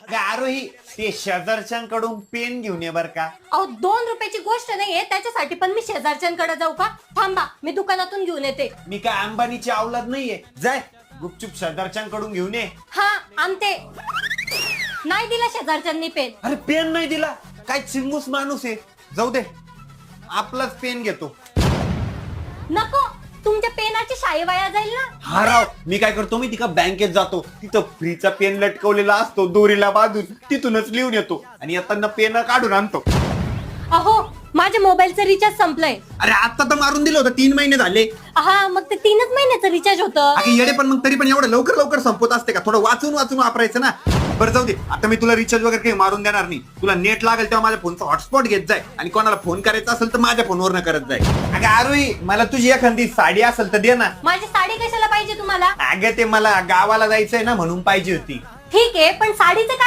आरोही ते शेजारच्यांकडून पेन घेऊन ये बर का. अहो 2 रुपयाची गोष्ट नाहीये त्याच्यासाठी पण मी शेजारच्यांकडे जाऊ का? थांबा मी दुकानातून घेऊन येते. मी काय अंबानीची औलाद नाहीये. जाय गुपचूप शेजारच्यांकडून घेऊन ये. हा आणते. नाही दिला शेजारच्यांनी पेन. अरे पेन नाही दिला काय चिंगूस माणूस आहे. जाऊ दे आपलाच पेन घेतो. नको तुमच्या पेनाची शाई वाया जाईल ना. हा राव मी काय करतो मी तिका बँकेत जातो. तिथं फ्रीचा पेन लटकवलेला असतो दोरीला बांधून. तिथूनच लिहून येतो आणि येताना पेन काढून आणतो. अहो माझ्या मोबाईलचं रिचार्ज संपलंय. अरे आता तर मारून दिलं होतं 3 महिने झाले. हा मग ते 3च महिन्याचं रिचार्ज होतं. अगे येडे पण मग तरी पण एवढं लवकर संपत असते का? थोडं वाचून वापरायचं ना. बरं जाऊ दे आता मी तुला रिचार्ज वगैरे काही मारून देणार नाही. तुला नेट लागेल तेव्हा माझ्या फोनचा हॉटस्पॉट घेत जाय आणि कोणाला फोन करायचा असेल तर माझ्या फोनवर न करत जाय. अगं आरोही मला तुझी एखादी साडी असेल तर दे ना. माझी साडी कशाला पाहिजे तुम्हाला? अगं ते मला गावाला जायचंय ना म्हणून पाहिजे होती. ठीक आहे पण साडीचं काय